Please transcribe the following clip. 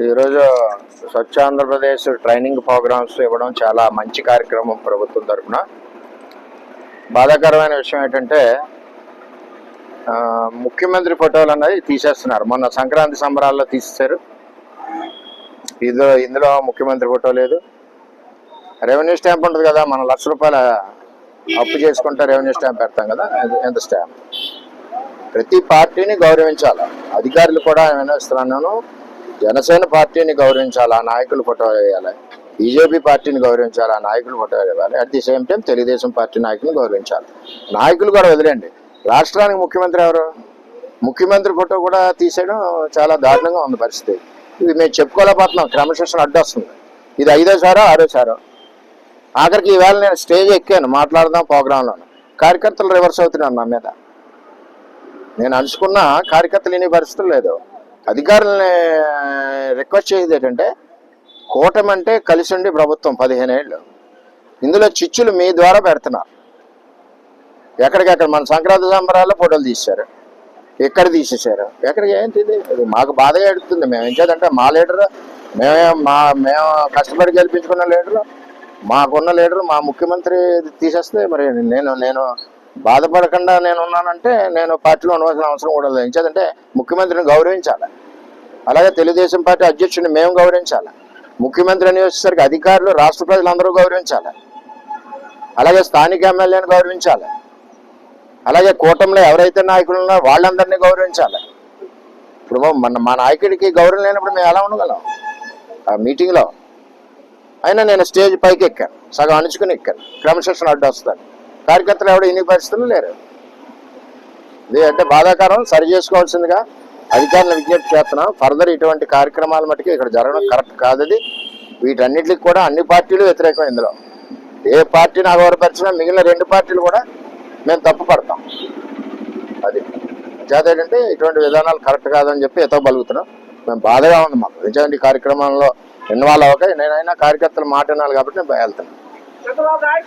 ఈరోజు స్వచ్ఛ Andhra Pradesh training programmes ఇవ్వడం చాలా మంచి కార్యక్రమం ప్రభుత్వం తరఫున. బాధాకరమైన విషయం ఏంటంటే ముఖ్యమంత్రి ఫోటోలు అన్నది తీసేస్తున్నారు. మొన్న సంక్రాంతి సంబరాల్లో తీసేశారు. ఇందులో ముఖ్యమంత్రి ఫోటో లేదు. రెవెన్యూ స్టాంప్ ఉంటుంది కదా, మనం ₹1,00,000 అప్పు చేసుకుంటే రెవెన్యూ స్టాంప్ పెడతాం కదా, ఎంత స్టాంప్. ప్రతి పార్టీని గౌరవించాలి. అధికారులు కూడా వినిస్తున్నాను, జనసేన పార్టీని గౌరవించాలి, ఆ నాయకులు ఫోటో వేయాలి. బీజేపీ పార్టీని గౌరవించాలి, ఆ నాయకులు ఫోటో వేయాలి. At the same time Telugu Desam party నాయకులను గౌరవించాలి. నాయకులు కూడా వదిలేండి, రాష్ట్రానికి ముఖ్యమంత్రి ఎవరు? ముఖ్యమంత్రి ఫోటో కూడా తీసేయడం చాలా దారుణంగా ఉంది పరిస్థితి. ఇది మేము చెప్పుకోలేకపోతున్నాం. క్రమశిక్షణ అడ్డొస్తుంది. ఇది 5వ సారో 6వ సారో. ఆఖరికి ఈవేళ నేను స్టేజ్ ఎక్కాను, మాట్లాడదాం ప్రోగ్రాంలో. కార్యకర్తలు రివర్స్ అవుతున్నాను నా మీద. నేను అనుకున్న కార్యకర్తలు వినే పరిస్థితులు లేదు. అధికారులని రిక్వెస్ట్ చేసేది ఏంటంటే, కూటమి అంటే కలిసి ఉండి ప్రభుత్వం 15 ఏళ్ళు. ఇందులో చిచ్చులు మీ ద్వారా పెడుతున్నారు. ఎక్కడికెక్కడ మన సంక్రాంతి సంబరాల్లో ఫోటోలు తీశారు, ఎక్కడ తీసేశారు, ఎక్కడికి ఏంటి ఇది? మాకు బాధగా ఎడుతుంది. మేము ఏం చేద్దంటే, మా లీడరు మేము కష్టపడి గెలిపించుకున్న లీడరు, మాకున్న లీడరు మా ముఖ్యమంత్రి తీసేస్తే మరి నేను బాధపడకుండా నేను ఉన్నానంటే నేను పార్టీలో ఉండవలసిన అవసరం కూడా లేదు. ఏంటంటే ముఖ్యమంత్రిని గౌరవించాలి. అలాగే తెలుగుదేశం పార్టీ అధ్యక్షుడిని మేము గౌరవించాలి. ముఖ్యమంత్రి అని వచ్చేసరికి అధికారులు, రాష్ట్ర ప్రజలందరూ గౌరవించాలి. అలాగే స్థానిక ఎమ్మెల్యేని గౌరవించాలి. అలాగే కూటమిలో ఎవరైతే నాయకులు ఉన్నారో వాళ్ళందరినీ గౌరవించాలి. ఇప్పుడు మా నాయకుడికి గౌరవం లేనప్పుడు మేము ఎలా ఉండగలం? ఆ మీటింగ్లో అయినా నేను స్టేజ్ పైకి ఎక్కాను, సగం అణుచుకుని ఎక్కాను. క్రమశిక్షణ అడ్డు వస్తాను. కార్యకర్తలు ఎవడో ఇన్ని పరిస్థితులు లేరు. ఇది అంటే బాధాకరం. సరి చేసుకోవాల్సిందిగా అధికారులను విజ్ఞప్తి చేస్తున్నాం. ఫర్దర్ ఇటువంటి కార్యక్రమాల మటుకు ఇక్కడ జరగడం కరెక్ట్ కాదు. వీటన్నిటికి కూడా అన్ని పార్టీలు వ్యతిరేకం. ఇందులో ఏ పార్టీని అగౌరవపరిచినా మిగిలిన 2 పార్టీలు కూడా మేము తప్పు పడతాం. అది చేత ఏంటంటే ఇటువంటి విధానాలు కరెక్ట్ కాదని చెప్పి ఎతో బలుగుతున్నాం. మేము బాధగా ఉంది మాకు. నిజంగా ఈ కార్యక్రమంలో ఇన్వాల్వ్ అవ్వక నేనైనా కార్యకర్తలు మాట వినాలి కాబట్టి నేను వెళ్తాను.